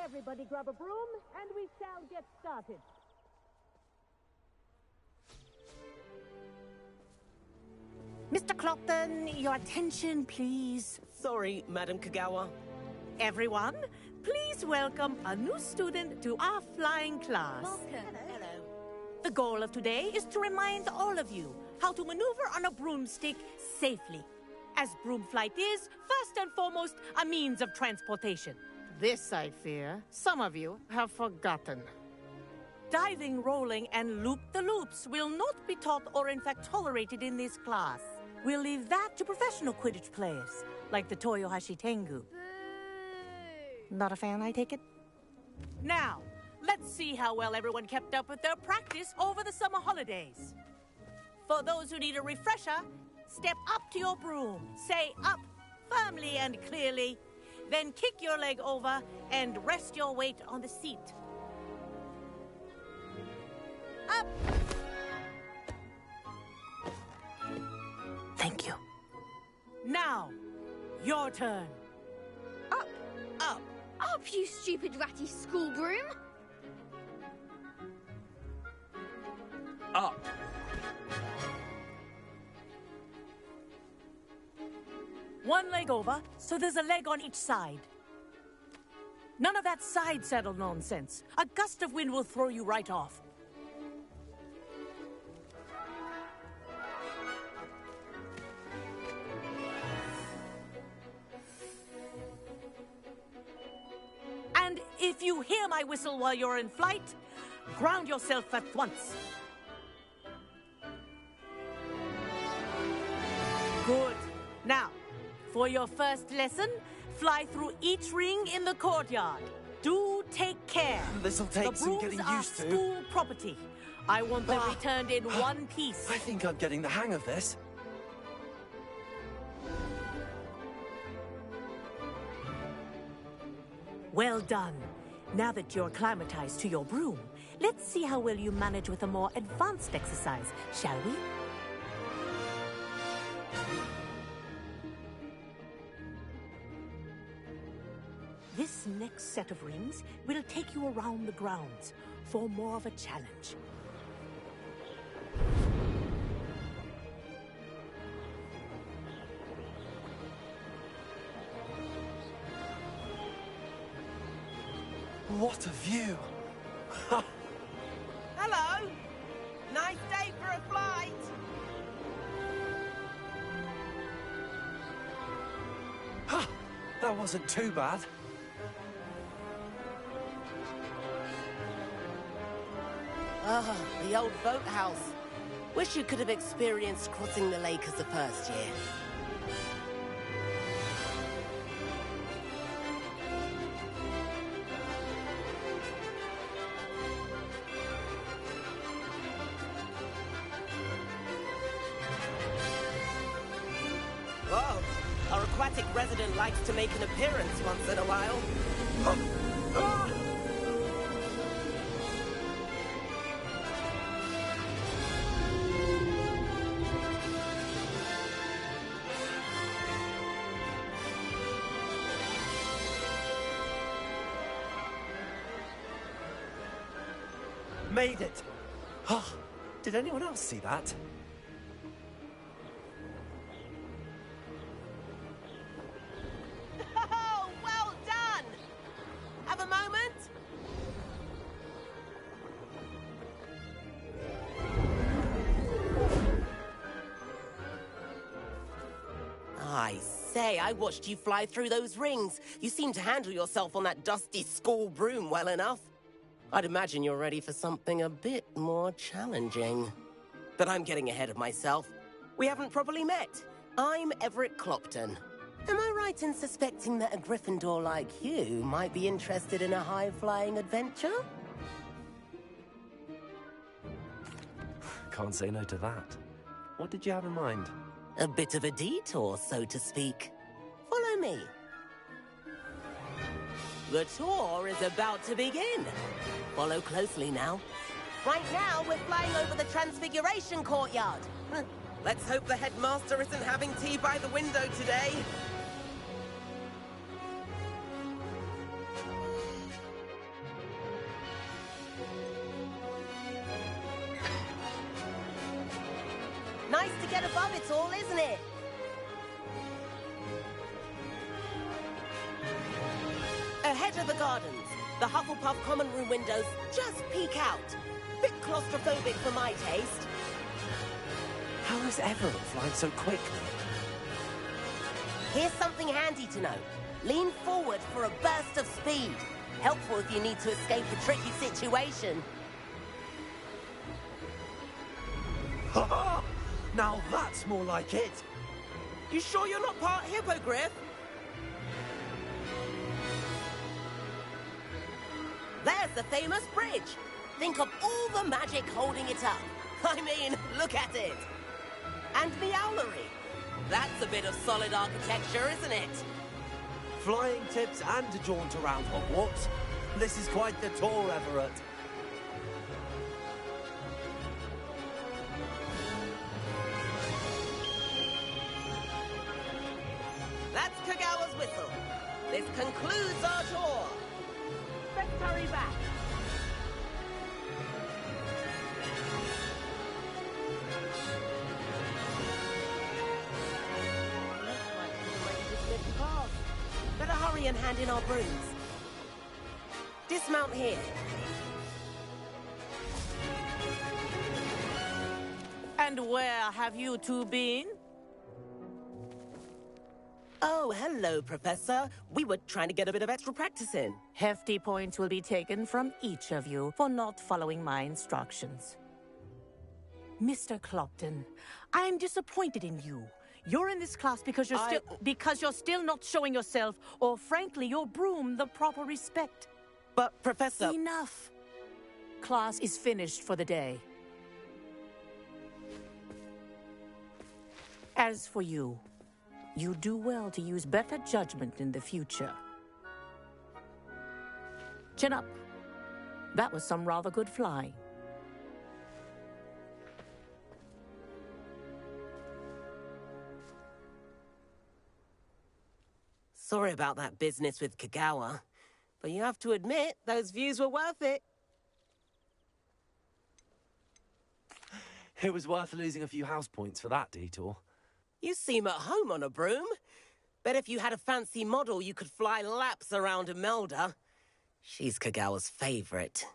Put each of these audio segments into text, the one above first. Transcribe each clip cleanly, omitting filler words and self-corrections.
Everybody grab a broom, and we shall get started. Mr. Clopton, your attention, please. Sorry, Madam Kagawa. Everyone, please welcome a new student to our flying class. Welcome. Hello. The goal of today is to remind all of you how to maneuver on a broomstick safely, as broom flight is, first and foremost, a means of transportation. This, I fear, some of you have forgotten. Diving, rolling, and loop-the-loops will not be taught or in fact tolerated in this class. We'll leave that to professional Quidditch players, like the Toyohashi Tengu. Not a fan, I take it? Now, let's see how well everyone kept up with their practice over the summer holidays. For those who need a refresher, step up to your broom, say up firmly and clearly, then kick your leg over and rest your weight on the seat. Up! Thank you. Now, your turn. Up. Up. Up, you stupid ratty school broom. Up. One leg over, so there's a leg on each side. None of that side saddle nonsense. A gust of wind will throw you right off. And if you hear my whistle while you're in flight, ground yourself at once. Good. Now, for your first lesson, fly through each ring in the courtyard. Do take care. This'll take some getting used to. The brooms are school property. I want them returned in one piece. I think I'm getting the hang of this. Well done. Now that you're acclimatized to your broom, let's see how well you manage with a more advanced exercise, shall we? This next set of rings will take you around the grounds for more of a challenge. What a view! Hello! Nice day for a flight! That wasn't too bad. Ah, the old boathouse. Wish you could have experienced crossing the lake as the first year. Whoa, our aquatic resident likes to make an appearance once in a while. Made it! Oh, did anyone else see that? Oh, well done! Have a moment? I say, I watched you fly through those rings. You seem to handle yourself on that dusty school broom well enough. I'd imagine you're ready for something a bit more challenging. But I'm getting ahead of myself. We haven't properly met. I'm Everett Clopton. Am I right in suspecting that a Gryffindor like you might be interested in a high-flying adventure? Can't say no to that. What did you have in mind? A bit of a detour, so to speak. Follow me. The tour is about to begin. Follow closely now. Right now, we're flying over the Transfiguration Courtyard. Let's hope the headmaster isn't having tea by the window today. nice to get above it all, isn't it? Ahead of the gardens, the Hufflepuff common room windows just peek out. Bit claustrophobic for my taste. How is Everett flying so quickly? Here's something handy to know. Lean forward for a burst of speed. Helpful if you need to escape a tricky situation. Ha! Now that's more like it. You sure you're not part hippogriff? There's the famous bridge. Think of all the magic holding it up. I mean, look at it. And the owlery. That's a bit of solid architecture, isn't it? Flying tips and a jaunt around Hogwarts. This is quite the tour, Everett. That's Kagawa's whistle. This concludes our tour. Let's hurry back. Looks like we're ready to slip past. Better hurry and hand in our brooms. Dismount here. And where have you two been? Oh, hello, Professor. We were trying to get a bit of extra practice in. Hefty points will be taken from each of you for not following my instructions. Mr. Clopton, I'm disappointed in you. You're in this class because you're still not showing yourself, or frankly, your broom, the proper respect. But, Professor... Enough. Class is finished for the day. As for you, you do well to use better judgment in the future. Chin up. That was some rather good flying. Sorry about that business with Kagawa, but you have to admit, those views were worth it. It was worth losing a few house points for that detour. You seem at home on a broom. Bet if you had a fancy model, you could fly laps around Imelda. She's Kagawa's favorite.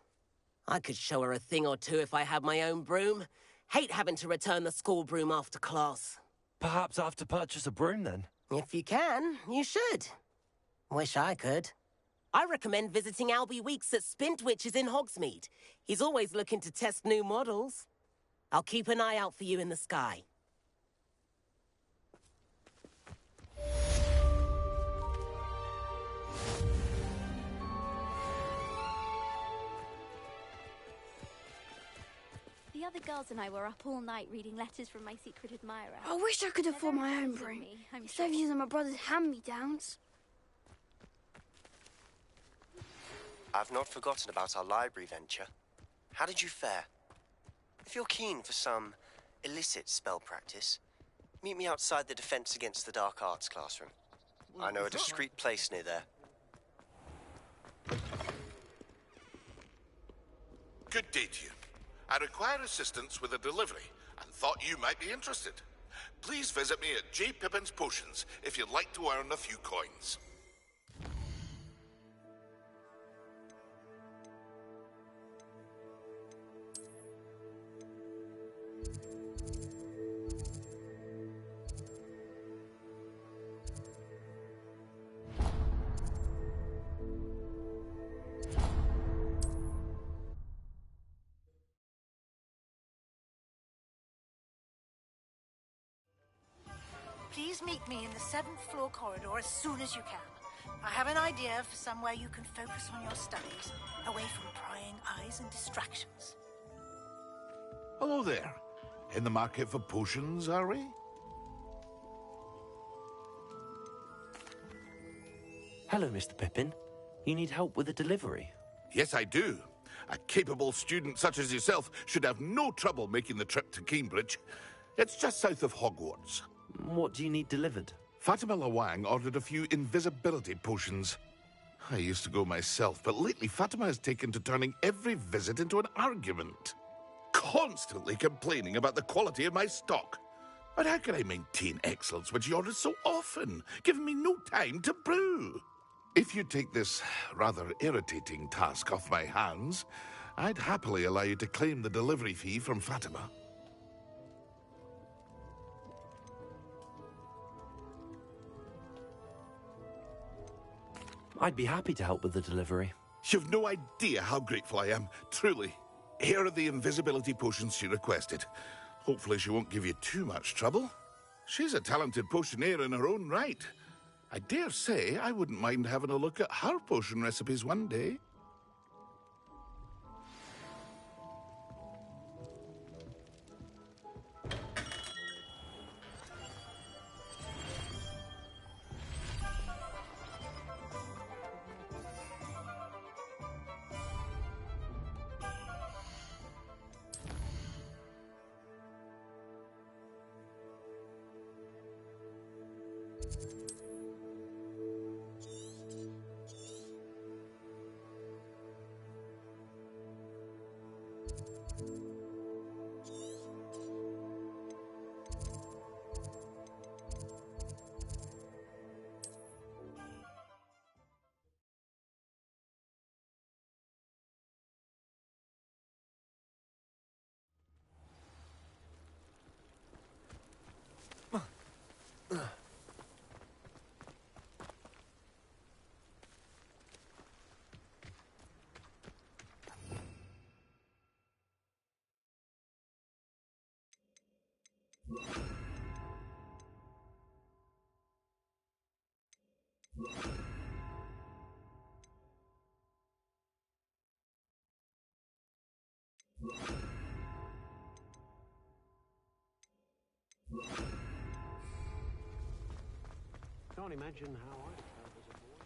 I could show her a thing or two if I had my own broom. Hate having to return the school broom after class. Perhaps I have to purchase a broom then. If you can, you should. Wish I could. I recommend visiting Albie Weeks at Spintwitches in Hogsmeade. He's always looking to test new models. I'll keep an eye out for you in the sky. The other girls and I were up all night reading letters from my secret admirer. I wish I could They're afford very my own fond of broom, me, I'm instead of sure. using my brother's hand-me-downs. I've not forgotten about our library venture. How did you fare? If you're keen for some illicit spell practice, meet me outside the Defense Against the Dark Arts classroom. I know a discreet place near there. Good day to you. I require assistance with a delivery and thought you might be interested. Please visit me at J. Pippin's Potions if you'd like to earn a few coins. Please meet me in the 7th floor corridor as soon as you can. I have an idea for somewhere you can focus on your studies, away from prying eyes and distractions. Hello there. In the market for potions, are we? Hello, Mr. Pippin. You need help with a delivery? Yes, I do. A capable student such as yourself should have no trouble making the trip to Cambridge. It's just south of Hogwarts. What do you need delivered? Fatima Lawang ordered a few invisibility potions. I used to go myself, but lately Fatima has taken to turning every visit into an argument. Constantly complaining about the quality of my stock. But how can I maintain excellence when she orders so often, giving me no time to brew? If you take this rather irritating task off my hands, I'd happily allow you to claim the delivery fee from Fatima. I'd be happy to help with the delivery. You've no idea how grateful I am, truly. Here are the invisibility potions she requested. Hopefully she won't give you too much trouble. She's a talented potioneer in her own right. I dare say I wouldn't mind having a look at her potion recipes one day. Can't imagine how I felt as a boy.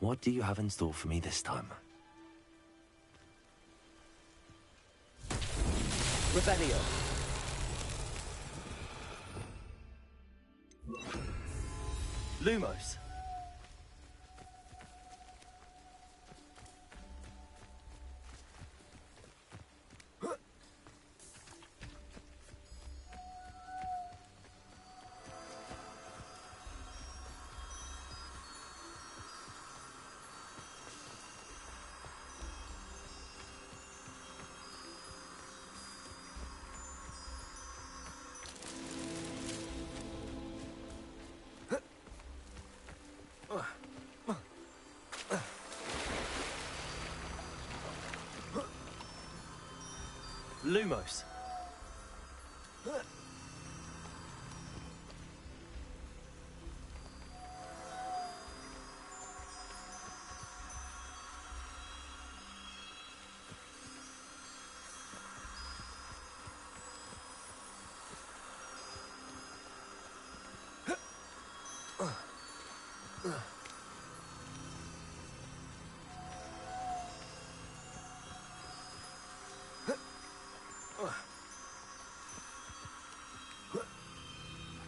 What do you have in store for me this time? Revelio. Lumos. Lumos.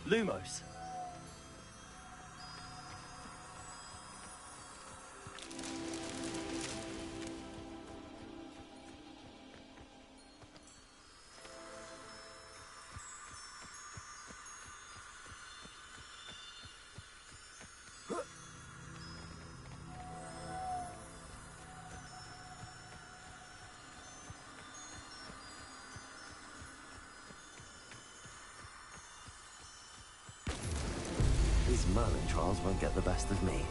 Lumos. These Merlin trials won't get the best of me.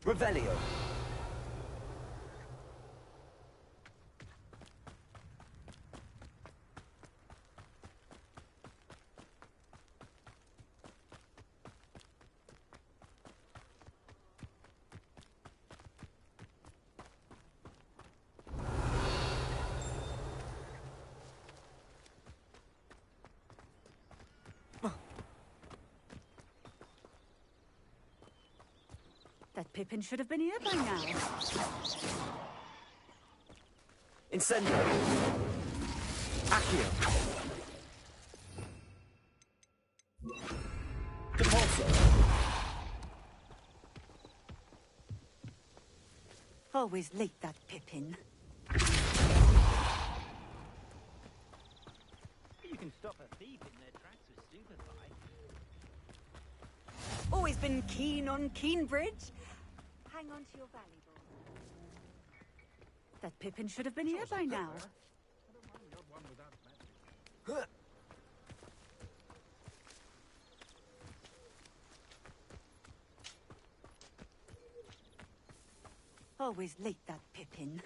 Revelio. That Pippin should have been here by now. Incendio. Accio. Depulso. Always late, that Pippin. You can stop a thief in their tracks with Stupefy. Always been keen on Keenbridge. Hang on to your valuables. That Pippin should have been here by now. Always late, that Pippin.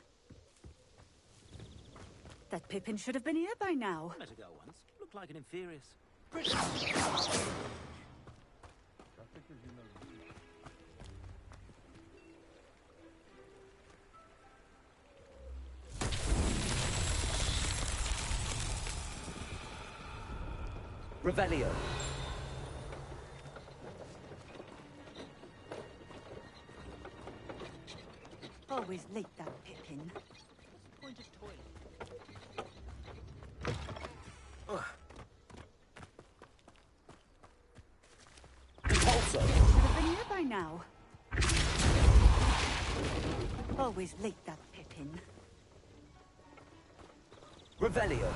That Pippin should have been here by now. Met a girl once. Looked like an inferior. Revelio. Always late, that Pippin. Point of toilet. Depulso. Should have been here by now. Always late, that Pippin. Revelio.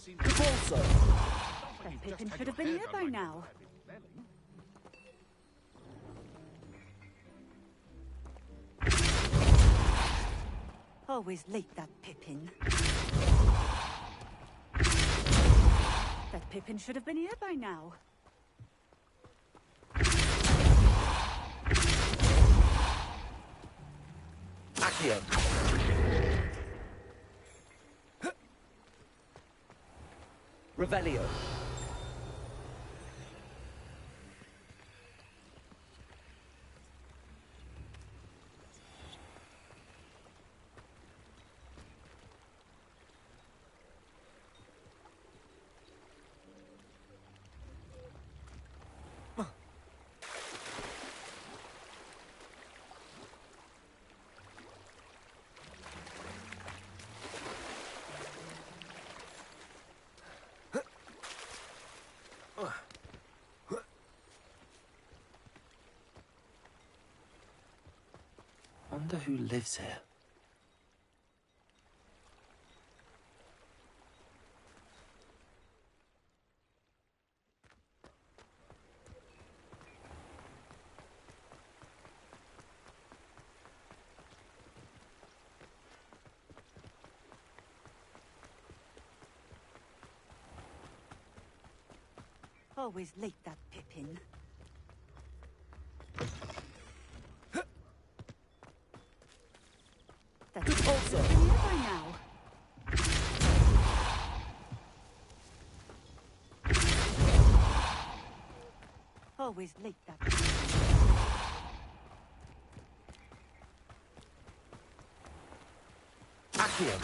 Depulso. That Pippin should have been here by now. Always late, that Pippin. That Pippin should have been here by now. Accio. Revelio. Wonder who lives here. Always late, that Pippin. That's also here by now. Always late, that Pippin. Accio.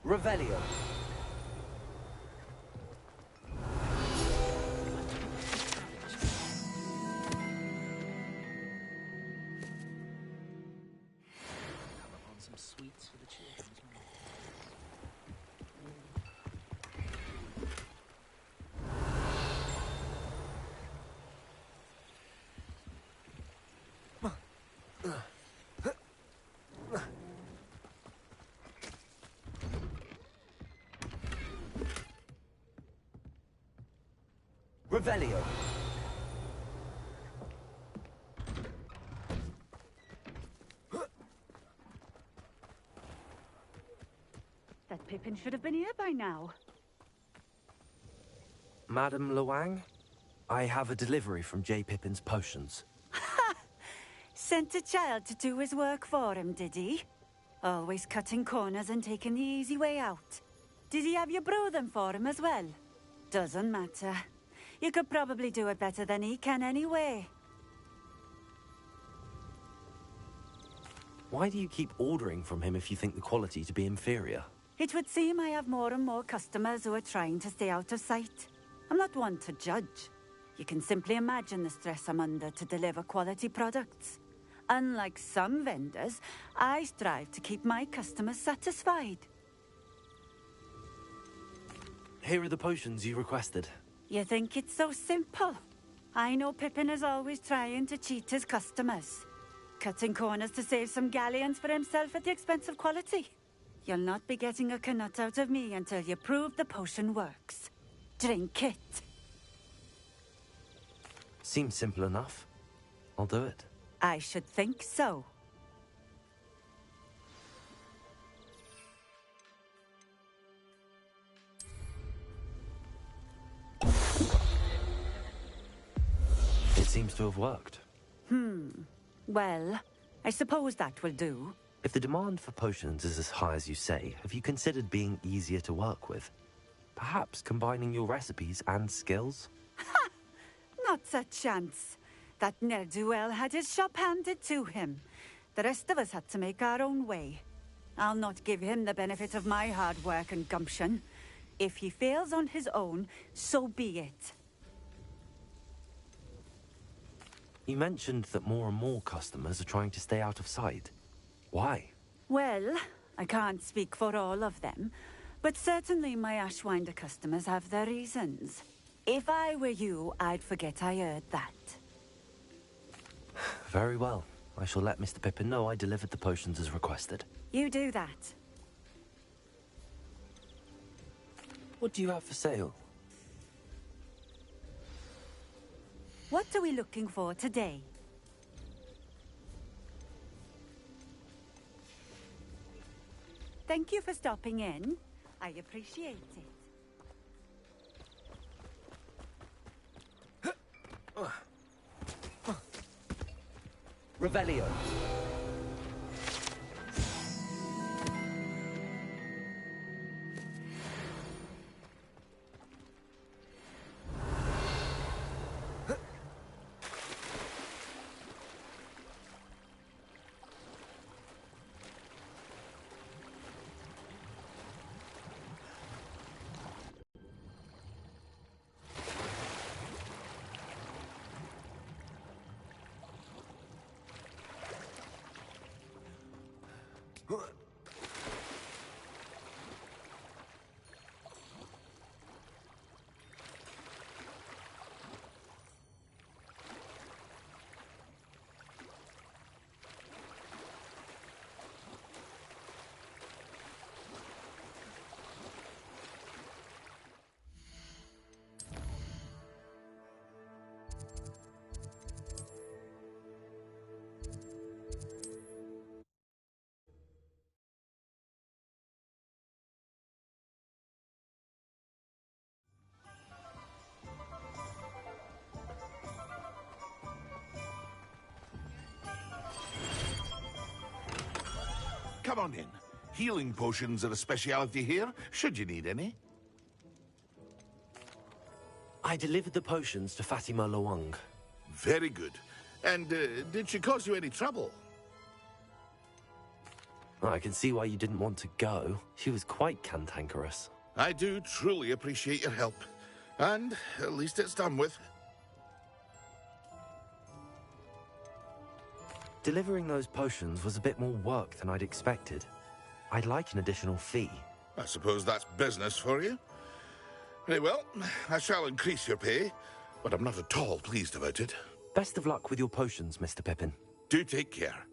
Revelio. On some sweets for the children. Revelio. That Pippin should have been here by now. Madam Luang, I have a delivery from J. Pippin's potions. Ha! Sent a child to do his work for him, did he? Always cutting corners and taking the easy way out. Did he have you brew them for him as well? Doesn't matter. You could probably do it better than he can anyway. Why do you keep ordering from him if you think the quality to be inferior? It would seem I have more and more customers who are trying to stay out of sight. I'm not one to judge. You can simply imagine the stress I'm under to deliver quality products. Unlike some vendors, I strive to keep my customers satisfied. Here are the potions you requested. You think it's so simple? I know Pippin is always trying to cheat his customers. Cutting corners to save some galleons for himself at the expense of quality. You'll not be getting a knut out of me until you prove the potion works. Drink it. Seems simple enough. I'll do it. I should think so. It seems to have worked. Well, I suppose that will do. If the demand for potions is as high as you say, have you considered being easier to work with? Perhaps combining your recipes and skills? Ha! Not a chance. That ne'er-do-well had his shop handed to him. The rest of us had to make our own way. I'll not give him the benefit of my hard work and gumption. If he fails on his own, so be it. You mentioned that more and more customers are trying to stay out of sight. Why? Well, I can't speak for all of them, but certainly my Ashwinder customers have their reasons. If I were you, I'd forget I heard that. Very well. I shall let Mr. Pippin know I delivered the potions as requested. You do that. What do you have for sale? What are we looking for today? Thank you for stopping in. I appreciate it. Revelio. Come on in. Healing potions are a speciality here, should you need any. I delivered the potions to Fatima Luang. Very good. And did she cause you any trouble? I can see why you didn't want to go. She was quite cantankerous. I do truly appreciate your help. And at least it's done with. Delivering those potions was a bit more work than I'd expected. I'd like an additional fee. I suppose that's business for you. Very well, I shall increase your pay, but I'm not at all pleased about it. Best of luck with your potions, Mr. Pippin. Do take care.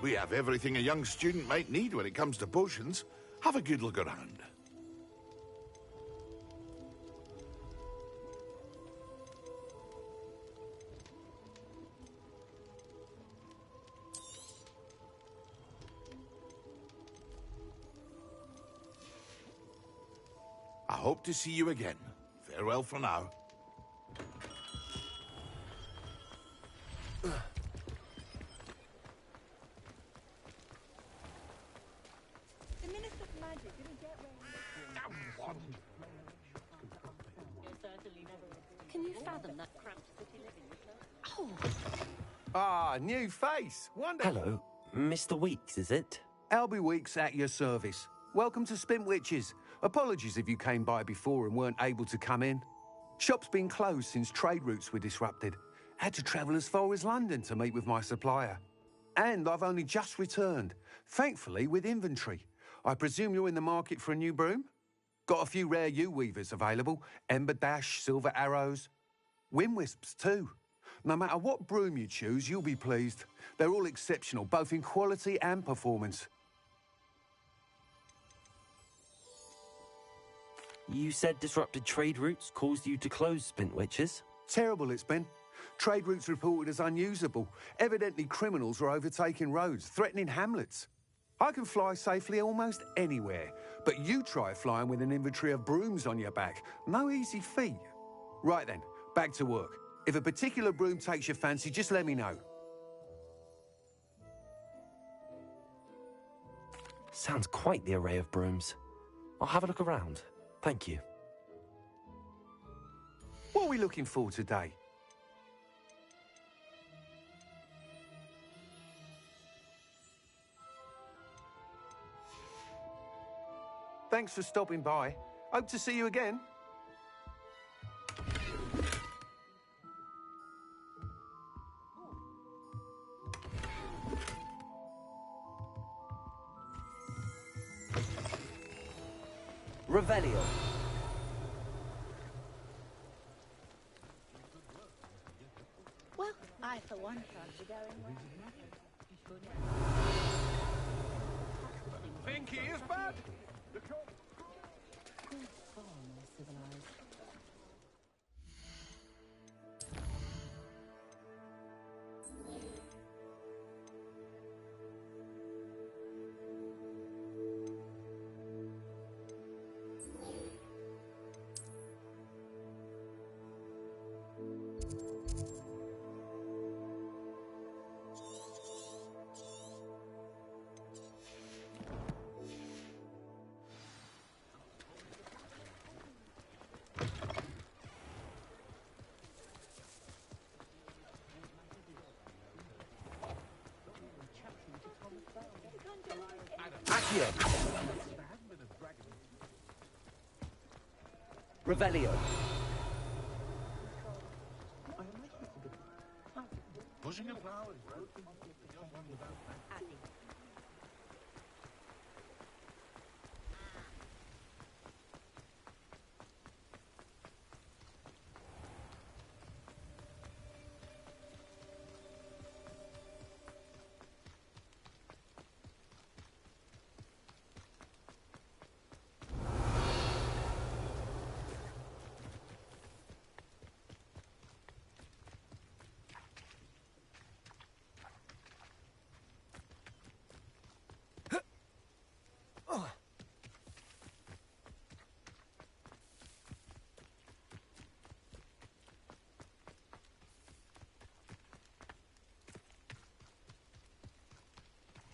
We have everything a young student might need when it comes to potions. Have a good look around. I hope to see you again. Farewell for now. Can you fathom that cramped city living? Ah, new face. Wonderful. Hello, Mr. Weeks, is it? Albie Weeks at your service. Welcome to Spintwitches. Apologies if you came by before and weren't able to come in. Shop's been closed since trade routes were disrupted. Had to travel as far as London to meet with my supplier. And I've only just returned, thankfully with inventory. I presume you're in the market for a new broom? Got a few rare U-weavers available. Ember Dash, Silver Arrows. Wind Wisps too. No matter what broom you choose, you'll be pleased. They're all exceptional, both in quality and performance. You said disrupted trade routes caused you to close Spintwitches? Terrible it's been. Trade routes reported as unusable. Evidently criminals were overtaking roads, threatening hamlets. I can fly safely almost anywhere, but you try flying with an inventory of brooms on your back. No easy feat. Right then, back to work. If a particular broom takes your fancy, just let me know. Sounds quite the array of brooms. I'll have a look around. Thank you. What are we looking for today? Thanks for stopping by. Hope to see you again. Revelio. Well, I, for one, fancy going well. Think he is bad? Accio. Revelio. Pushing a plow is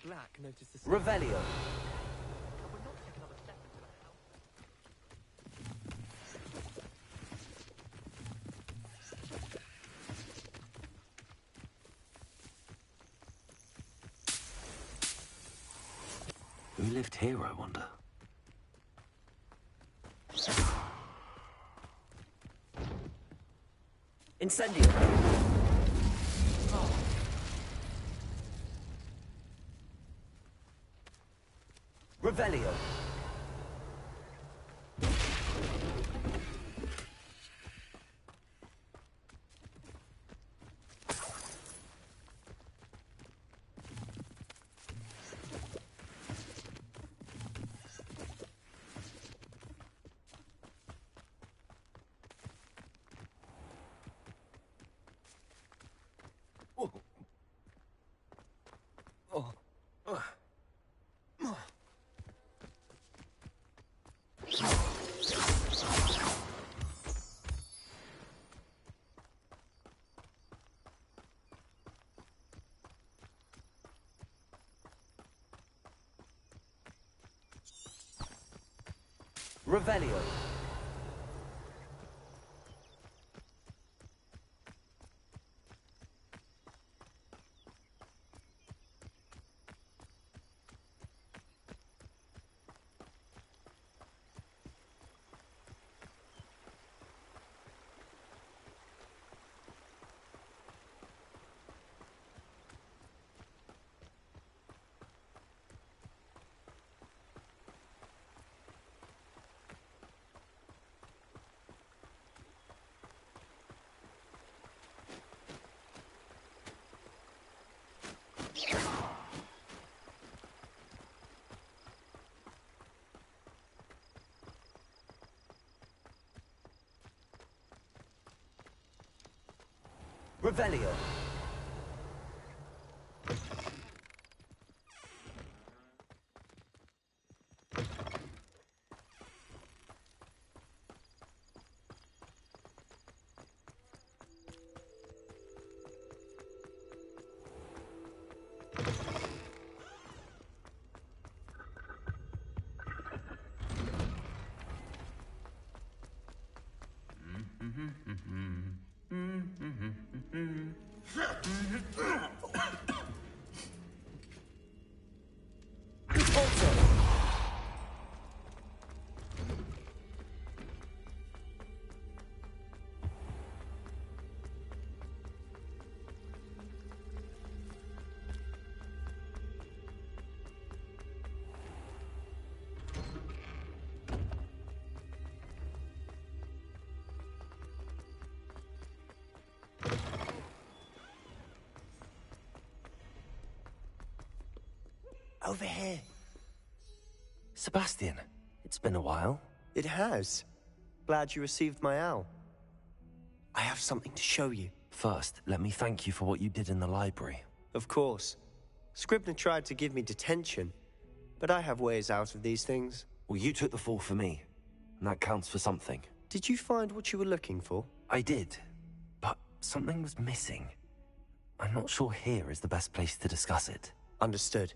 Black noticed the Revelio. Who lived here, I wonder? Incendio. Revelio. Revelio. Revelio. Over here. Sebastian, it's been a while. It has. Glad you received my owl. I have something to show you. First, let me thank you for what you did in the library. Of course. Scribner tried to give me detention, but I have ways out of these things. Well, you took the fall for me, and that counts for something. Did you find what you were looking for? I did, but something was missing. I'm not sure here is the best place to discuss it. Understood.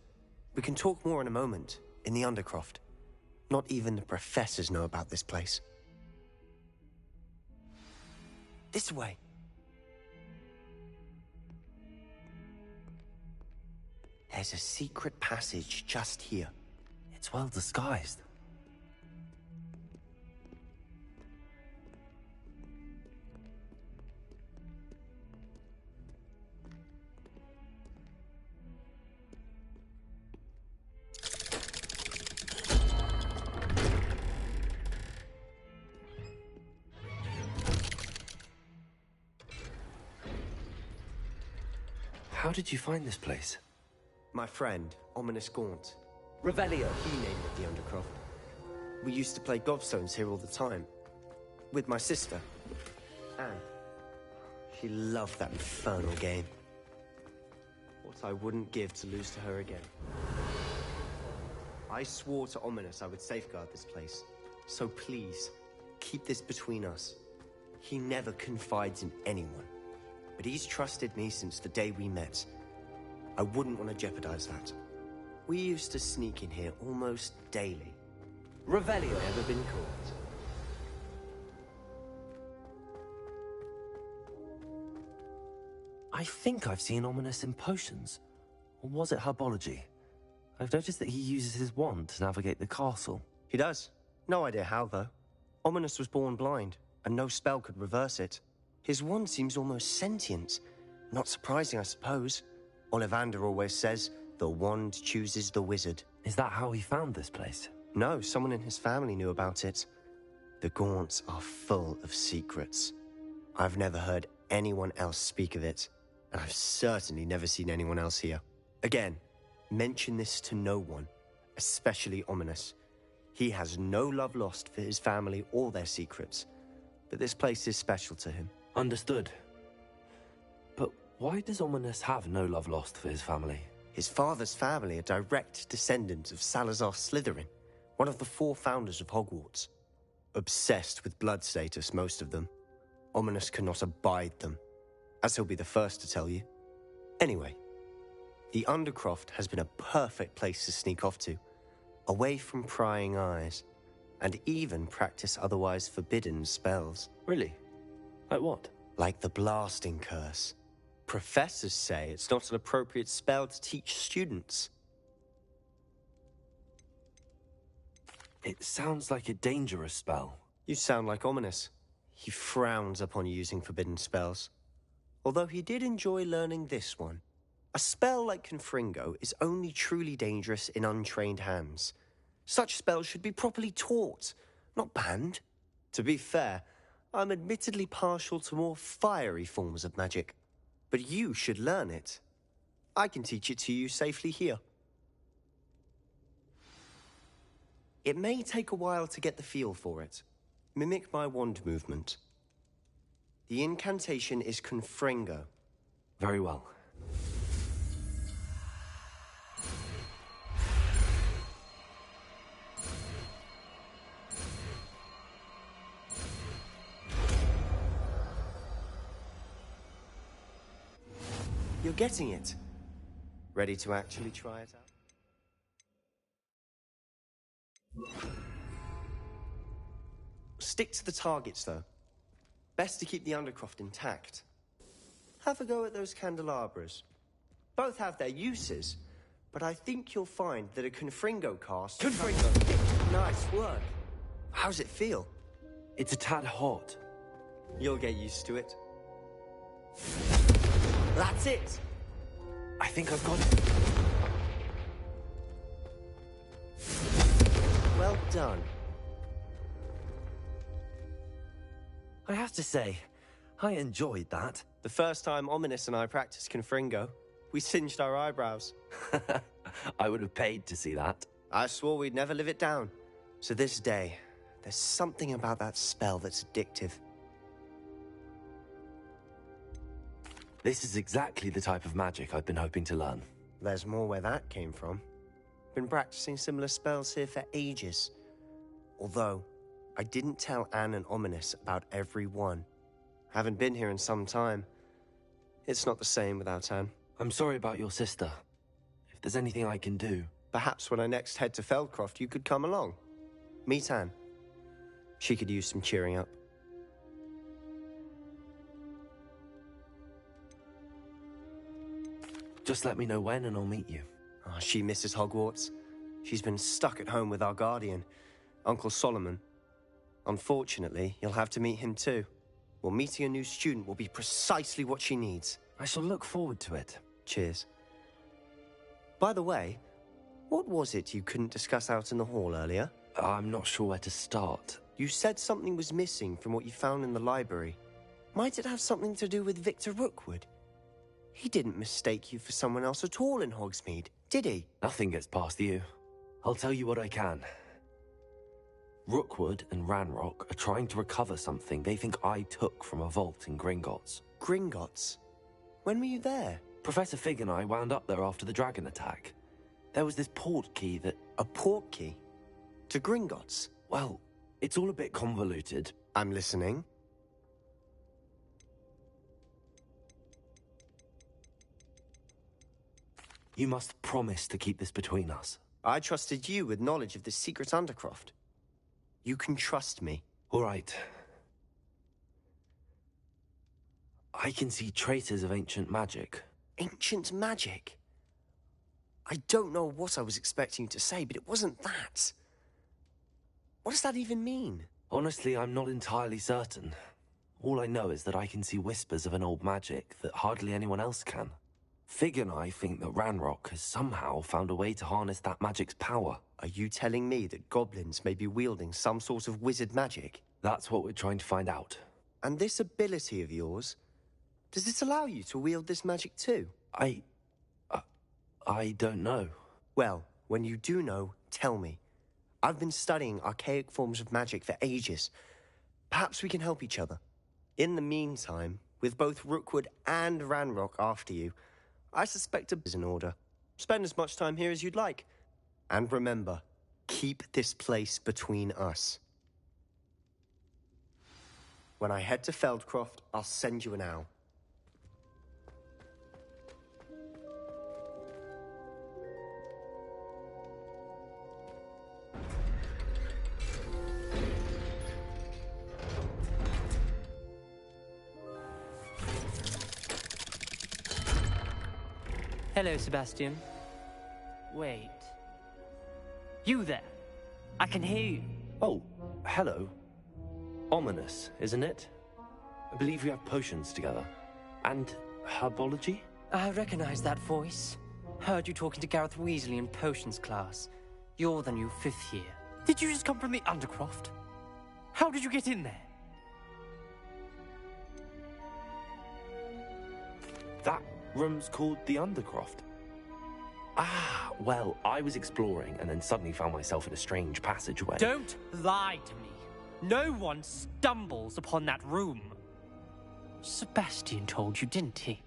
We can talk more in a moment, in the Undercroft. Not even the professors know about this place. This way. There's a secret passage just here. It's well disguised. How did you find this place? My friend, Ominous Gaunt. Revelio. He named it the Undercroft. We used to play gobstones here all the time. With my sister, Anne. She loved that infernal game. What I wouldn't give to lose to her again. I swore to Ominous I would safeguard this place. So please, keep this between us. He never confides in anyone. But he's trusted me since the day we met. I wouldn't want to jeopardize that. We used to sneak in here almost daily. Revelio. Never been caught. I think I've seen Ominous in potions. Or was it herbology? I've noticed that he uses his wand to navigate the castle. He does. No idea how, though. Ominous was born blind, and no spell could reverse it. His wand seems almost sentient. Not surprising, I suppose. Ollivander always says, the wand chooses the wizard. Is that how he found this place? No, someone in his family knew about it. The Gaunts are full of secrets. I've never heard anyone else speak of it, and I've certainly never seen anyone else here. Again, mention this to no one, especially Ominous. He has no love lost for his family or their secrets, but this place is special to him. Understood. But why does Ominous have no love lost for his family? His father's family are direct descendants of Salazar Slytherin, one of the 4 founders of Hogwarts. Obsessed with blood status, most of them. Ominous cannot abide them, as he'll be the first to tell you. Anyway, the Undercroft has been a perfect place to sneak off to, away from prying eyes. and even practice otherwise forbidden spells. Really? Like what? Like the blasting curse. Professors say it's not an appropriate spell to teach students. It sounds like a dangerous spell. You sound like Ominous. He frowns upon using forbidden spells. Although he did enjoy learning this one. A spell like Confringo is only truly dangerous in untrained hands. Such spells should be properly taught, not banned. To be fair, I'm admittedly partial to more fiery forms of magic. But you should learn it. I can teach it to you safely here. It may take a while to get the feel for it. Mimic my wand movement. The incantation is Confringo. Very well. You're getting it. Ready to actually try it out? Stick to the targets, though. Best to keep the Undercroft intact. Have a go at those candelabras. Both have their uses, but I think you'll find that a Confringo cast... Confringo! Nice work. How's it feel? It's a tad hot. You'll get used to it. That's it! I think I've got it. Well done. I have to say, I enjoyed that. The first time Ominous and I practiced Confringo, we singed our eyebrows. I would have paid to see that. I swore we'd never live it down. To this day, there's something about that spell that's addictive. This is exactly the type of magic I've been hoping to learn. There's more where that came from. Been practicing similar spells here for ages. Although, I didn't tell Anne and Ominous about every one. Haven't been here in some time. It's not the same without Anne. I'm sorry about your sister. If there's anything I can do... Perhaps when I next head to Feldcroft, you could come along. Meet Anne. She could use some cheering up. Just let me know when and I'll meet you. Oh, she misses Hogwarts. She's been stuck at home with our guardian, Uncle Solomon. Unfortunately, you'll have to meet him too. Well, meeting a new student will be precisely what she needs. I shall look forward to it. Cheers. By the way, what was it you couldn't discuss out in the hall earlier? I'm not sure where to start. You said something was missing from what you found in the library. Might it have something to do with Victor Rookwood? He didn't mistake you for someone else at all in Hogsmeade, did he? Nothing gets past you. I'll tell you what I can. Rookwood and Ranrock are trying to recover something they think I took from a vault in Gringotts. Gringotts? When were you there? Professor Fig and I wound up there after the dragon attack. There was this port key that... A port key? To Gringotts? Well, it's all a bit convoluted. I'm listening. You must promise to keep this between us. I trusted you with knowledge of the secret Undercroft. You can trust me. All right. I can see traces of ancient magic. Ancient magic? I don't know what I was expecting you to say, but it wasn't that. What does that even mean? Honestly, I'm not entirely certain. All I know is that I can see whispers of an old magic that hardly anyone else can. Fig and I think that Ranrock has somehow found a way to harness that magic's power. Are you telling me that goblins may be wielding some sort of wizard magic? That's what we're trying to find out. And this ability of yours, does it allow you to wield this magic too? I don't know. Well, when you do know, tell me. I've been studying archaic forms of magic for ages. Perhaps we can help each other. In the meantime, with both Rookwood and Ranrock after you, I suspect a is in order. Spend as much time here as you'd like. And remember, keep this place between us. When I head to Feldcroft, I'll send you an owl. Hello, Sebastian. Wait. You there? I can hear you. Oh, hello. Ominous, isn't it? I believe we have potions together. And herbology? I recognize that voice. Heard you talking to Gareth Weasley in potions class. You're the new 5th year. Did you just come from the Undercroft? How did you get in there? That room's called the Undercroft. Ah, well, I was exploring and then suddenly found myself in a strange passageway. Don't lie to me. No one stumbles upon that room. Sebastian told you, didn't he?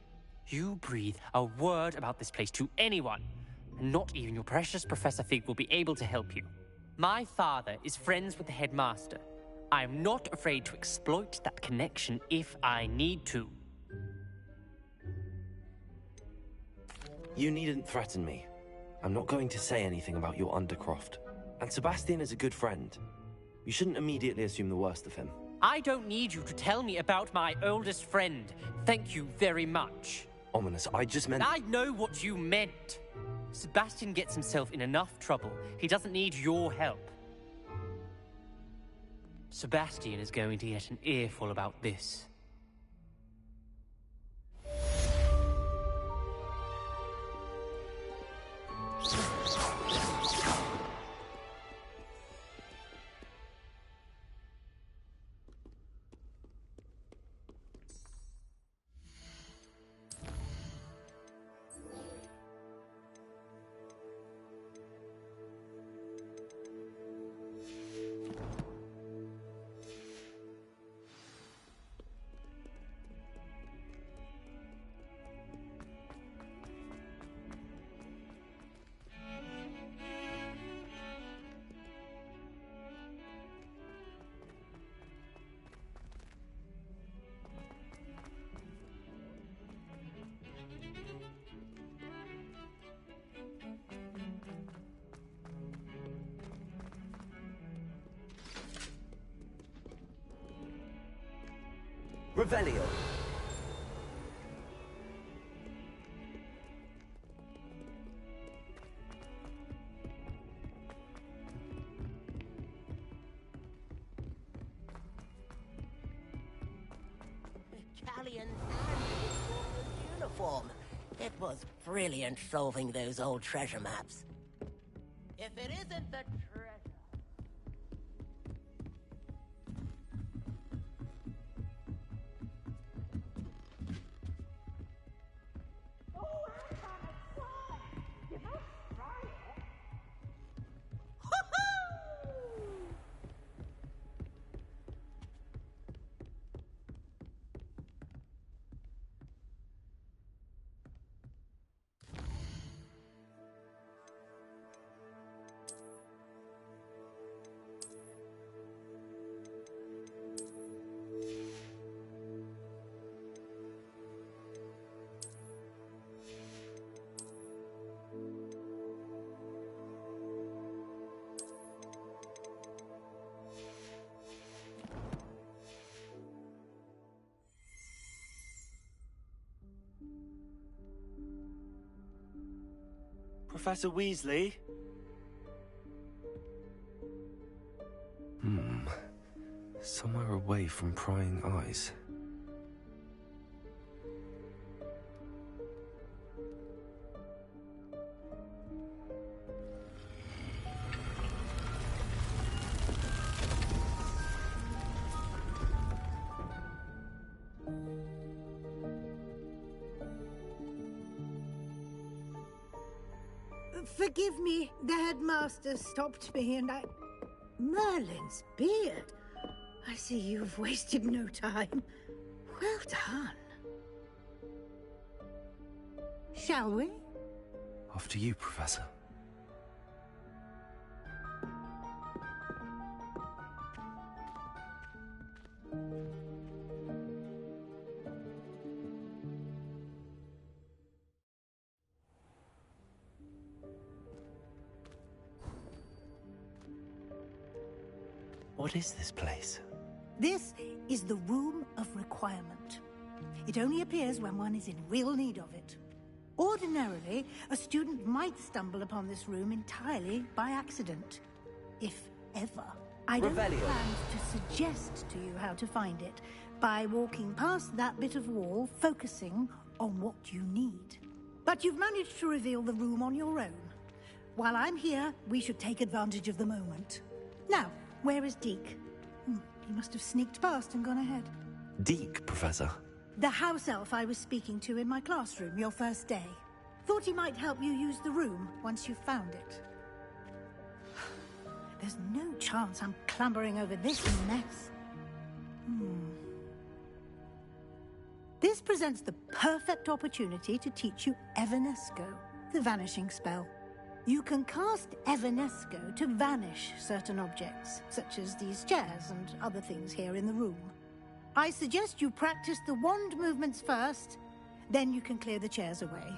You breathe a word about this place to anyone, and not even your precious Professor Fig will be able to help you. My father is friends with the headmaster. I am not afraid to exploit that connection if I need to. You needn't threaten me. I'm not going to say anything about your Undercroft. And Sebastian is a good friend. You shouldn't immediately assume the worst of him. I don't need you to tell me about my oldest friend. Thank you very much. Ominous, I just meant... I know what you meant. Sebastian gets himself in enough trouble. He doesn't need your help. Sebastian is going to get an earful about this. Revelio. Italian uniform. It was brilliant solving those old treasure maps. If it isn't the treasure... Professor Weasley? Somewhere away from prying eyes. Forgive me, the headmaster stopped me and I... Merlin's beard. I see you've wasted no time. Well done. Shall we? After you, Professor. What is this place? This is the Room of Requirement. It only appears when one is in real need of it. Ordinarily, a student might stumble upon this room entirely by accident. If ever. I don't plan to suggest to you how to find it by walking past that bit of wall, focusing on what you need. But you've managed to reveal the room on your own. While I'm here, we should take advantage of the moment. Now, where is Deke? He must have sneaked past and gone ahead. Deke, Professor? The house elf I was speaking to in my classroom your first day. Thought he might help you use the room once you found it. There's no chance I'm clambering over this mess. This presents the perfect opportunity to teach you Evanesco, the vanishing spell. You can cast Evanesco to vanish certain objects, such as these chairs and other things here in the room. I suggest you practice the wand movements first, then you can clear the chairs away.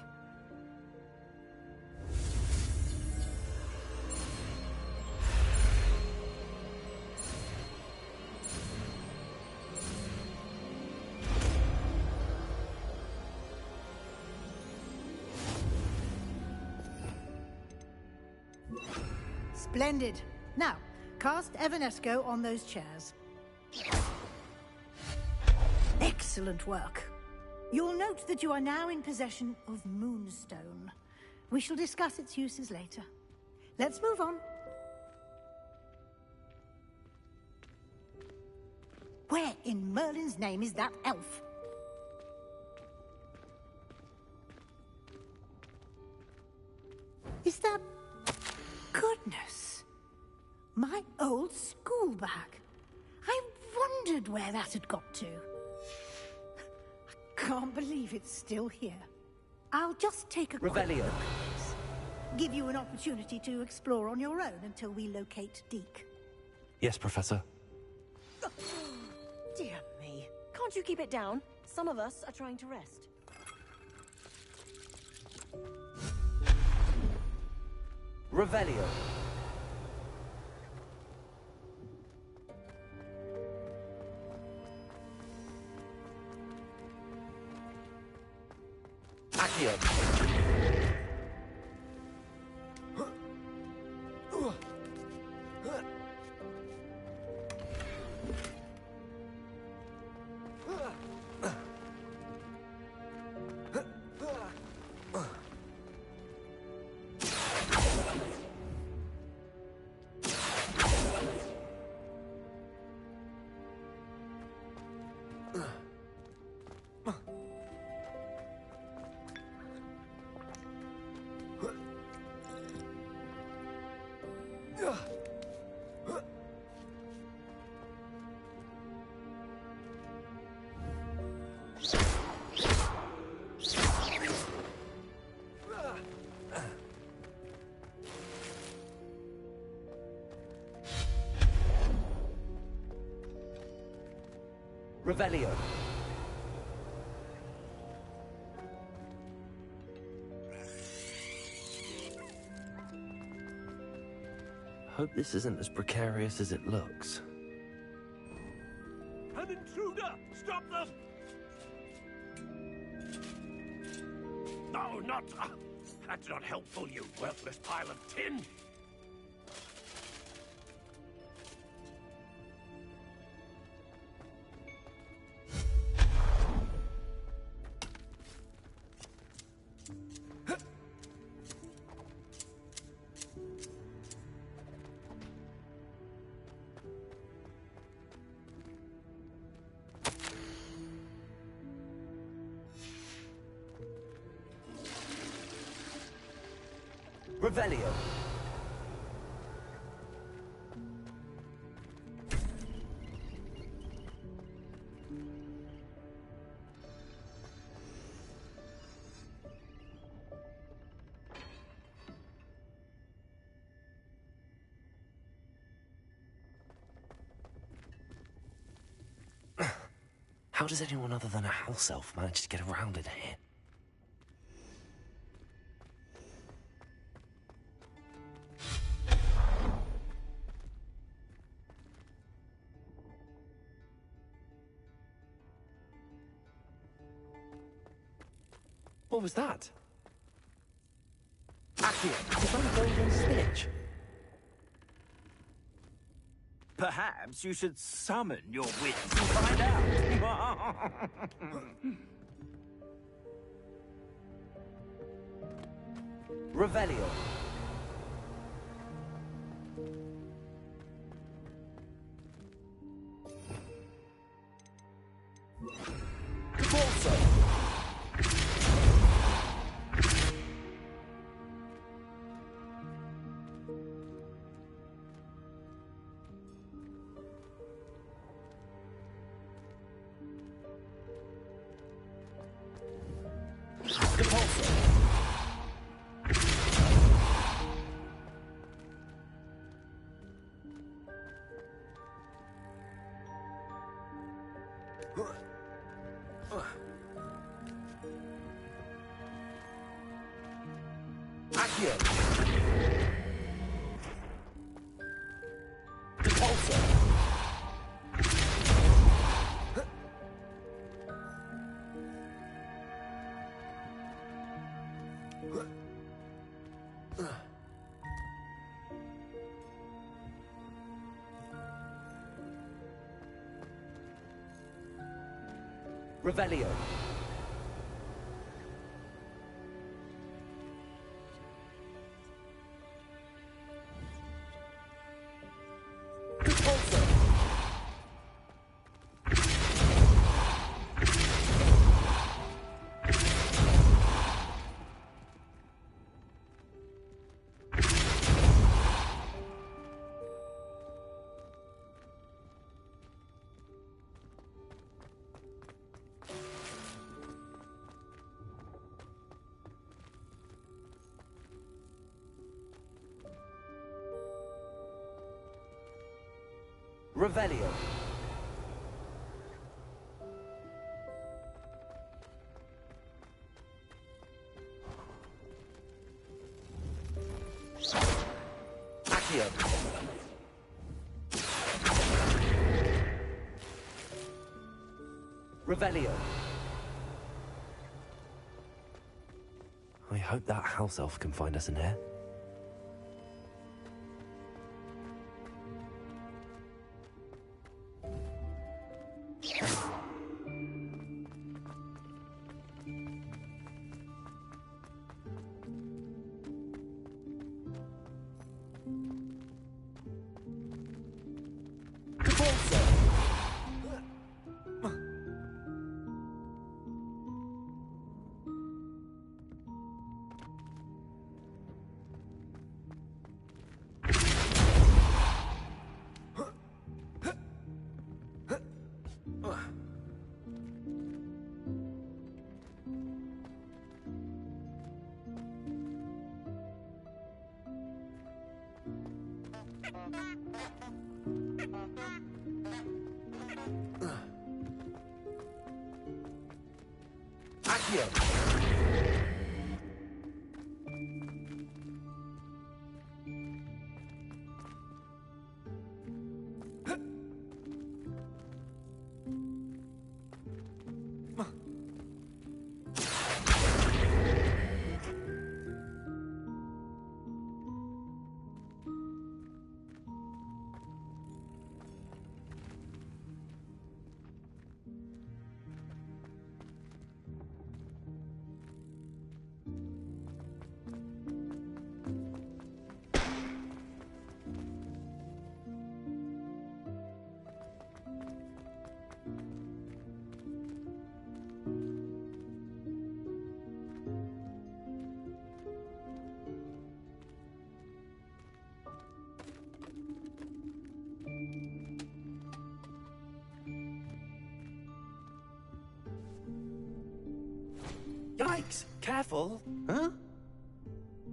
Splendid. Now, cast Evanesco on those chairs. Excellent work. You'll note that you are now in possession of Moonstone. We shall discuss its uses later. Let's move on. Where in Merlin's name is that elf? Is that... Goodness! My old school bag. I wondered where that had got to. I can't believe it's still here. I'll just take a Revelio. Give you an opportunity to explore on your own until we locate Deke. Yes, Professor. Dear me. Can't you keep it down? Some of us are trying to rest. Revelio. Accio. Revelio. Hope this isn't as precarious as it looks. An intruder! Stop them! No, not... that's not helpful, you worthless pile of tin! Revelio. How does anyone other than a house elf manage to get around in here? What was that? Accio, is that a golden stitch? Perhaps you should summon your wits and find out. Revelio. Corso. Accio. Repulsor. Revelio. Revelio. Accio. Revelio. I hope that house elf can find us in here. Accio. Yikes! Careful! Huh?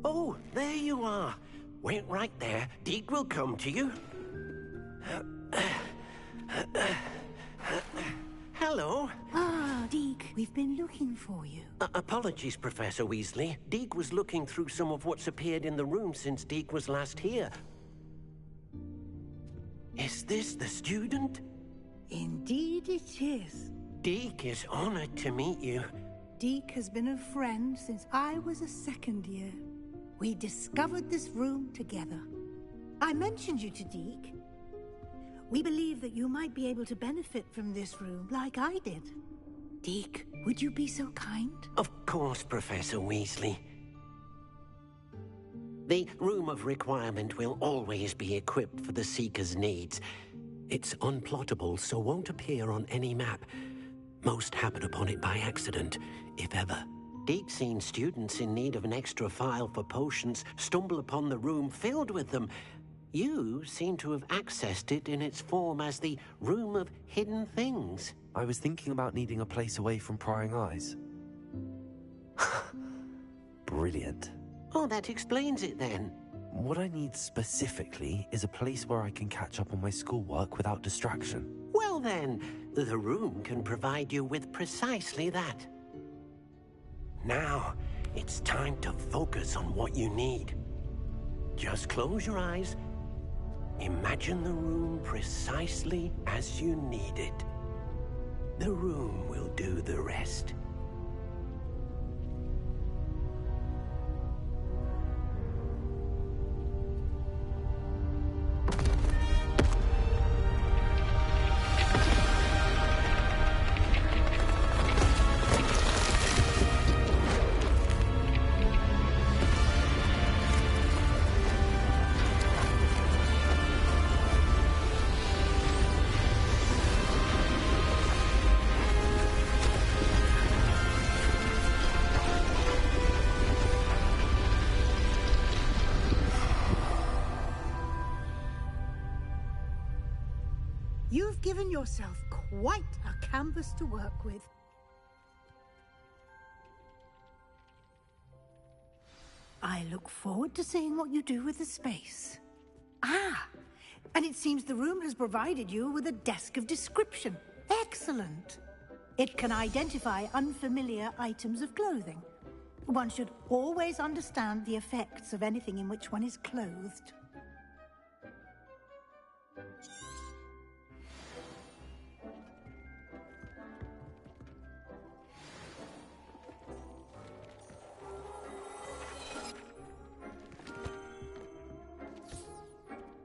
Oh, there you are. Wait right there. Deke will come to you. Hello. Ah, Deke, we've been looking for you. Apologies, Professor Weasley. Deke was looking through some of what's appeared in the room since Deke was last here. Is this the student? Indeed it is. Deke is honored to meet you. Deke has been a friend since I was a second year. We discovered this room together. I mentioned you to Deke. We believe that you might be able to benefit from this room like I did. Deke, would you be so kind? Of course, Professor Weasley. The Room of Requirement will always be equipped for the Seeker's needs. It's unplottable, so won't appear on any map. Most happen upon it by accident, if ever. Deke's seen students in need of an extra file for potions stumble upon the room filled with them. You seem to have accessed it in its form as the Room of Hidden Things. I was thinking about needing a place away from prying eyes. Brilliant. Oh, that explains it then. What I need specifically is a place where I can catch up on my schoolwork without distraction. Well then, the room can provide you with precisely that. Now, it's time to focus on what you need. Just close your eyes. Imagine the room precisely as you need it. The room will do the rest. You've given yourself quite a canvas to work with. I look forward to seeing what you do with the space. Ah, and it seems the room has provided you with a desk of description. Excellent. It can identify unfamiliar items of clothing. One should always understand the effects of anything in which one is clothed.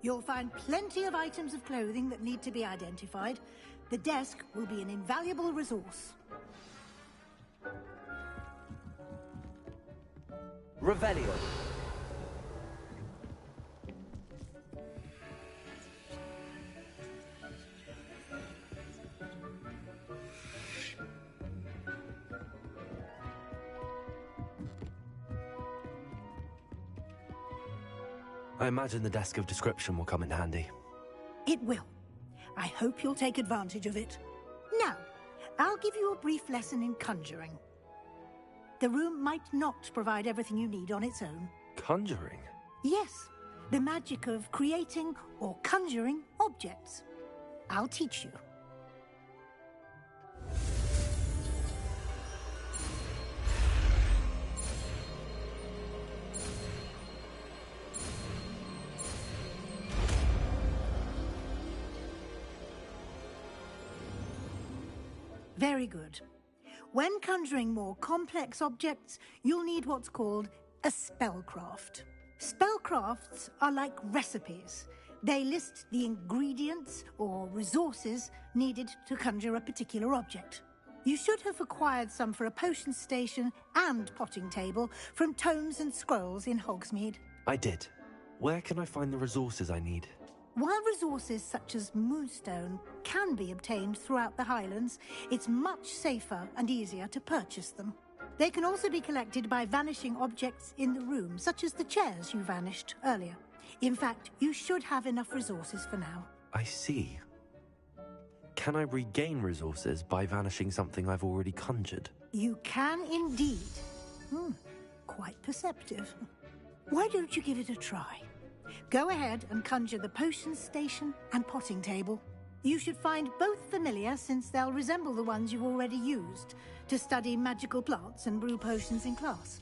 You'll find plenty of items of clothing that need to be identified. The desk will be an invaluable resource. Revelio. I imagine the desk of description will come in handy. It will. I hope you'll take advantage of it. Now, I'll give you a brief lesson in conjuring. The room might not provide everything you need on its own. Conjuring? Yes, the magic of creating or conjuring objects. I'll teach you. Very good. When conjuring more complex objects, you'll need what's called a spellcraft. Spellcrafts are like recipes. They list the ingredients or resources needed to conjure a particular object. You should have acquired some for a potion station and potting table from tomes and scrolls in Hogsmeade. I did. Where can I find the resources I need? While resources such as moonstone can be obtained throughout the Highlands, it's much safer and easier to purchase them. They can also be collected by vanishing objects in the room, such as the chairs you vanished earlier. In fact, you should have enough resources for now. I see. Can I regain resources by vanishing something I've already conjured? You can indeed. Quite perceptive. Why don't you give it a try? Go ahead and conjure the potion station and potting table. You should find both familiar, since they'll resemble the ones you've already used to study magical plants and brew potions in class.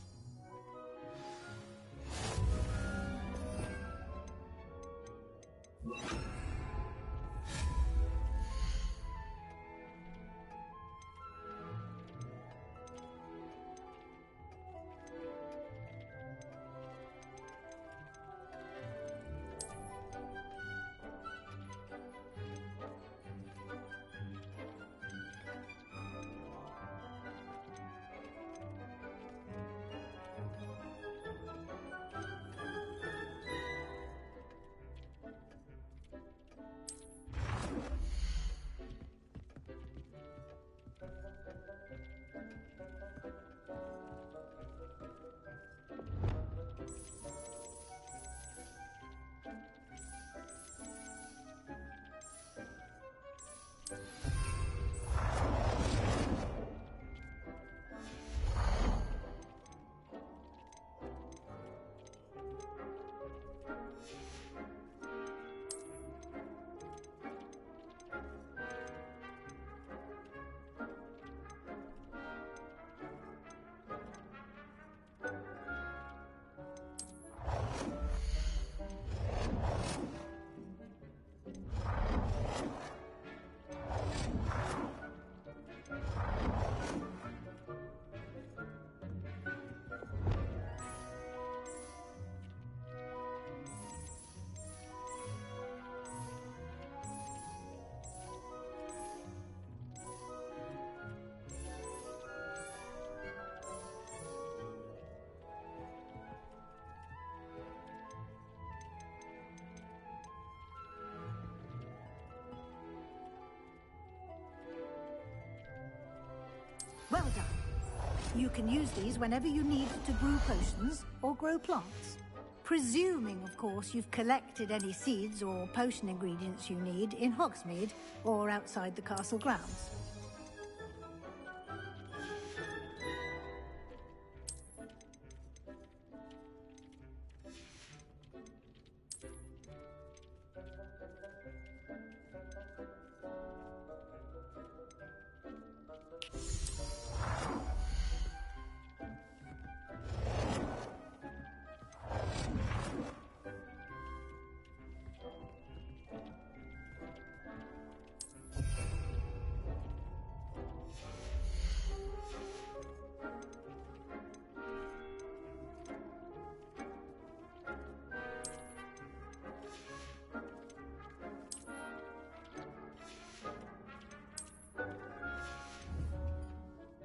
Well done. You can use these whenever you need to brew potions or grow plants. Presuming, of course, you've collected any seeds or potion ingredients you need in Hogsmeade or outside the castle grounds.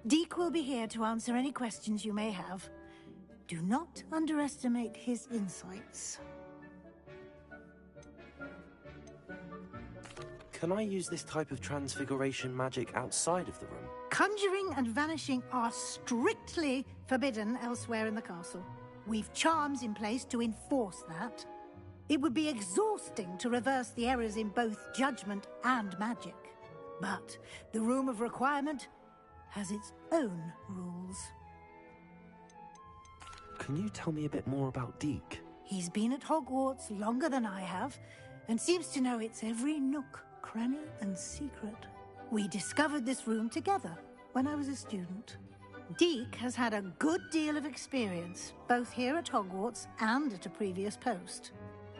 Deke will be here to answer any questions you may have. Do not underestimate his insights. Can I use this type of transfiguration magic outside of the room? Conjuring and vanishing are strictly forbidden elsewhere in the castle. We've charms in place to enforce that. It would be exhausting to reverse the errors in both judgment and magic. But the Room of Requirement has its own rules. Can you tell me a bit more about Deke? He's been at Hogwarts longer than I have, and seems to know its every nook, cranny, and secret. We discovered this room together when I was a student. Deke has had a good deal of experience, both here at Hogwarts and at a previous post.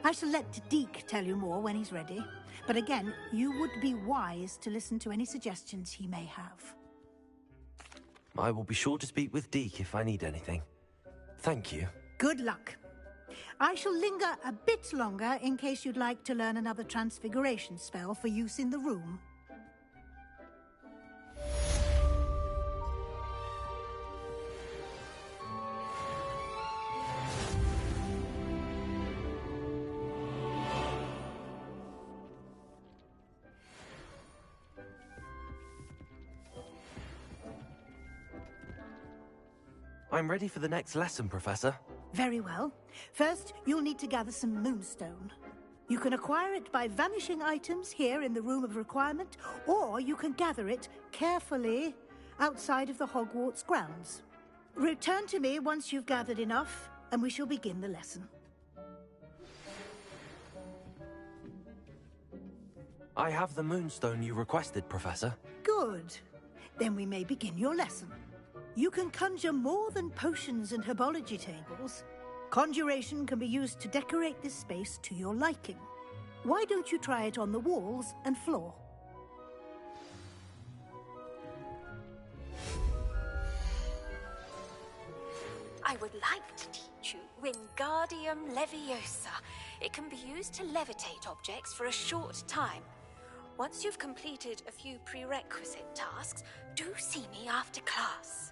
I shall let Deke tell you more when he's ready, but again, you would be wise to listen to any suggestions he may have. I will be sure to speak with Deke if I need anything. Thank you. Good luck. I shall linger a bit longer in case you'd like to learn another transfiguration spell for use in the room. I'm ready for the next lesson, Professor. Very well. First, you'll need to gather some moonstone. You can acquire it by vanishing items here in the Room of Requirement, or you can gather it carefully outside of the Hogwarts grounds. Return to me once you've gathered enough, and we shall begin the lesson. I have the moonstone you requested, Professor. Good. Then we may begin your lesson. You can conjure more than potions and herbology tables. Conjuration can be used to decorate this space to your liking. Why don't you try it on the walls and floor? I would like to teach you Wingardium Leviosa. It can be used to levitate objects for a short time. Once you've completed a few prerequisite tasks, do see me after class.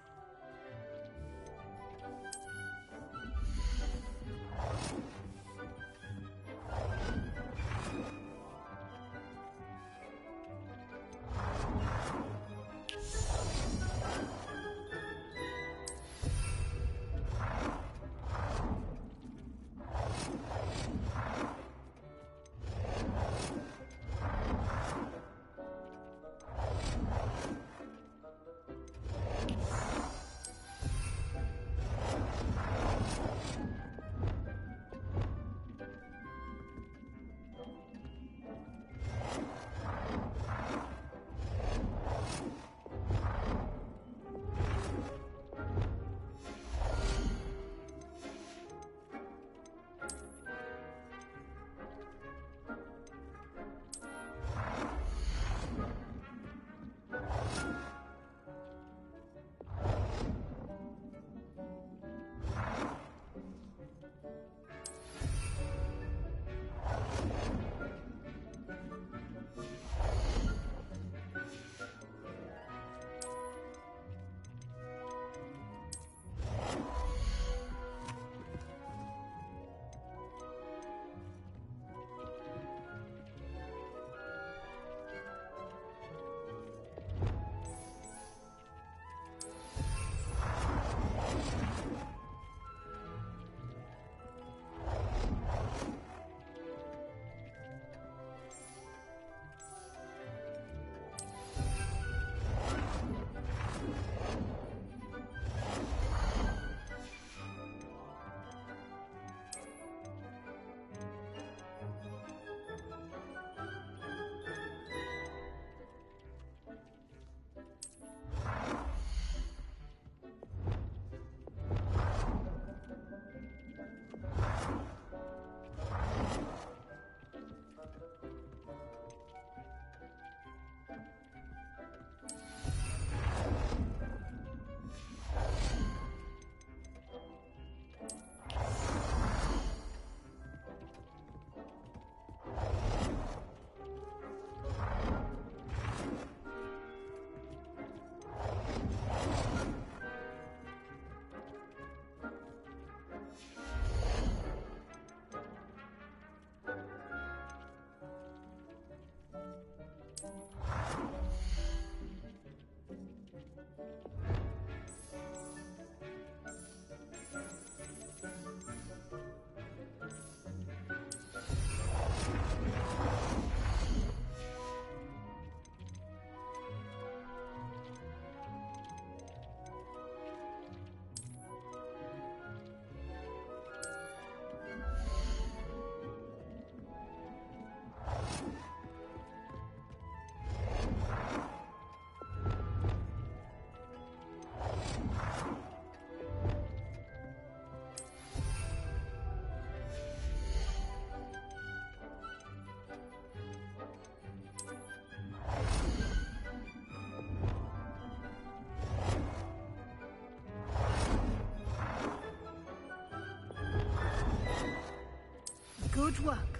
Good work.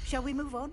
Shall we move on?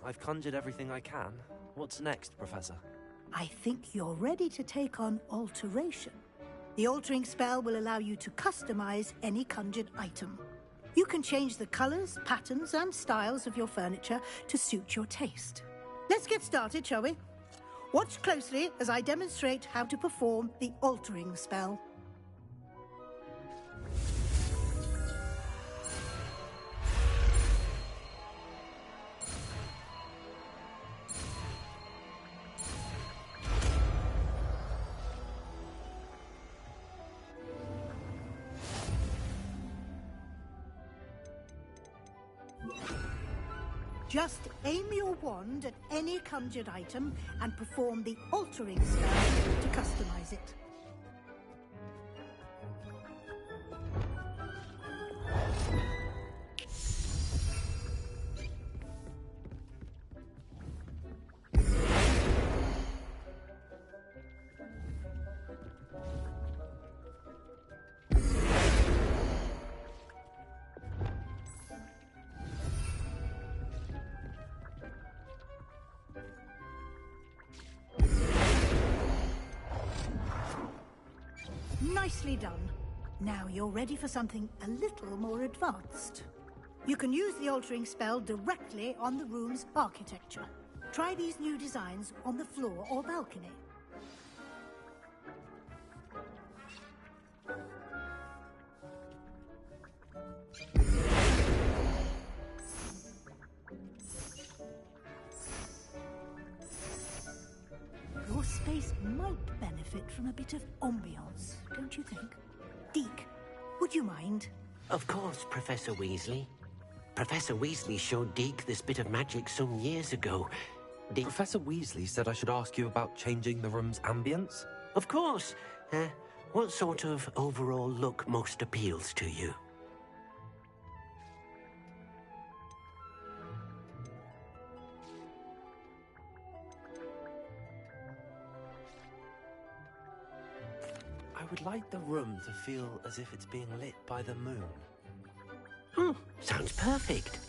I've conjured everything I can. What's next, Professor? I think you're ready to take on alteration. The altering spell will allow you to customize any conjured item. You can change the colors, patterns, and styles of your furniture to suit your taste. Let's get started, shall we? Watch closely as I demonstrate how to perform the altering spell. Just aim your wand at any conjured item and perform the altering spell to customize it. Nicely done. Now you're ready for something a little more advanced. You can use the altering spell directly on the room's architecture. Try these new designs on the floor or balcony. Your space might benefit from a bit of ambiance, don't you think? Deke, would you mind? Of course, Professor Weasley. Professor Weasley showed Deke this bit of magic some years ago. Professor Weasley said I should ask you about changing the room's ambience? Of course. What sort of overall look most appeals to you? I would like the room to feel as if it's being lit by the moon. Sounds perfect.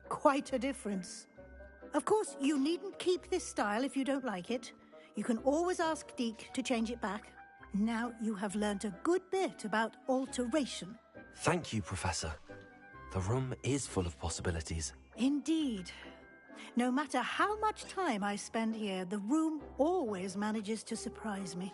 Quite a difference. Of course, you needn't keep this style if you don't like it. You can always ask Deke to change it back. Now you have learnt a good bit about alteration. Thank you, Professor. The room is full of possibilities. Indeed. No matter how much time I spend here, the room always manages to surprise me.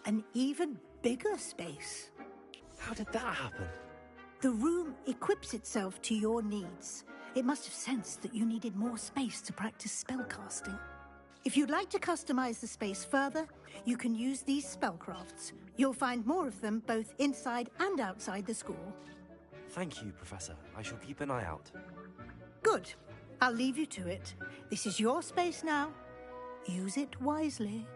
an even bigger space. How did that happen? The room equips itself to your needs. It must have sensed that you needed more space to practice spellcasting. If you'd like to customize the space further, you can use these spellcrafts. You'll find more of them both inside and outside the school. Thank you, Professor. I shall keep an eye out. Good. I'll leave you to it. This is your space now. Use it wisely.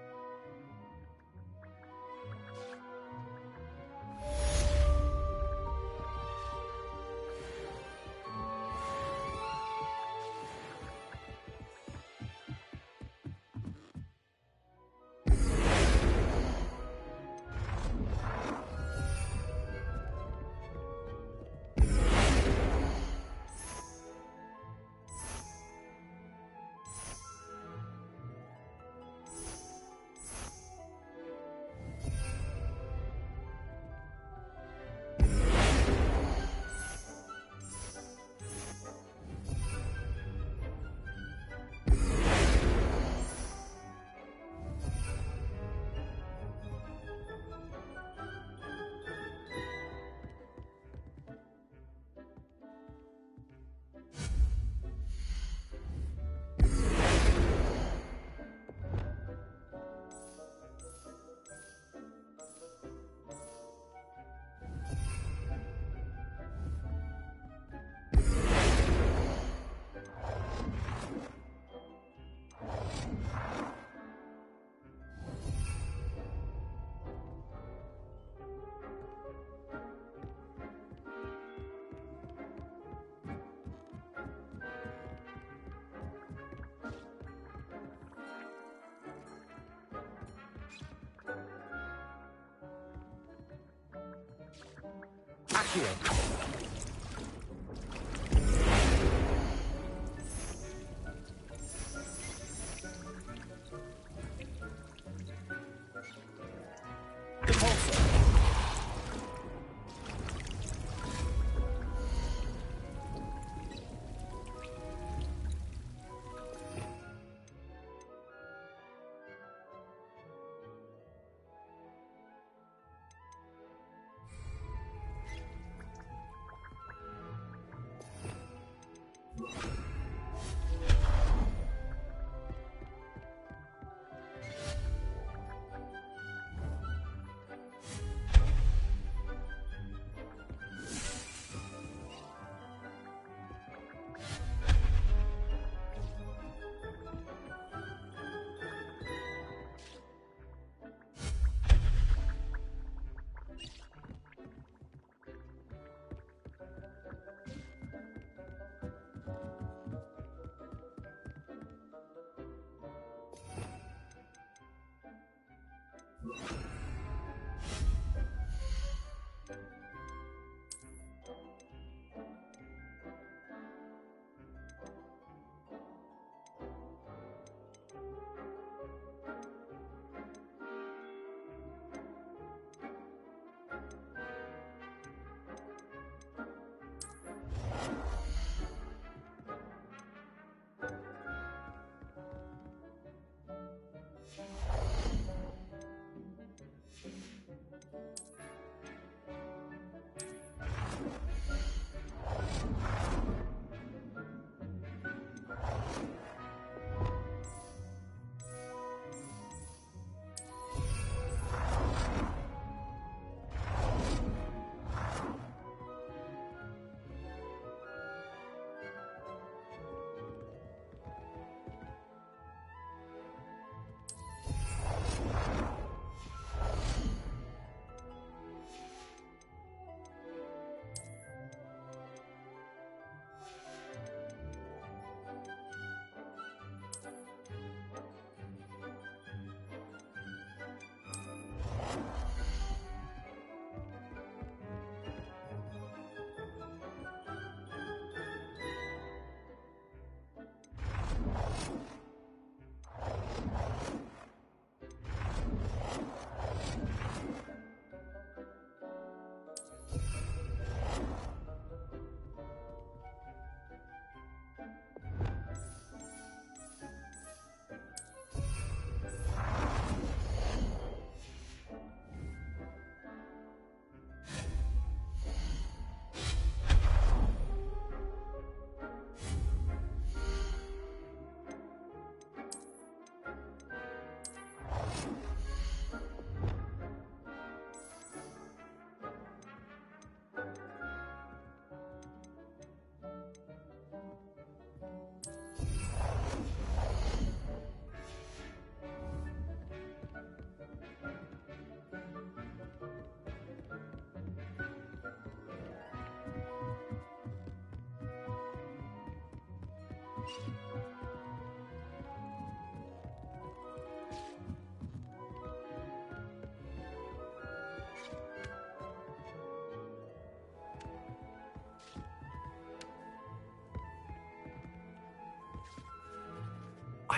Accio.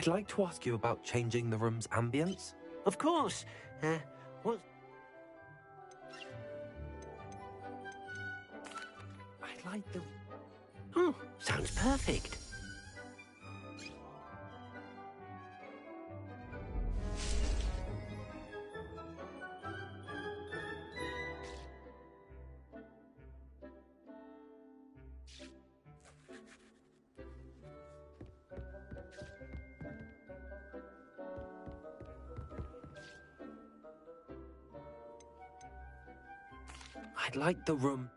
I'd like to ask you about changing the room's ambience. Of course. What? I'd like the... Oh, sounds perfect. I'd like the room...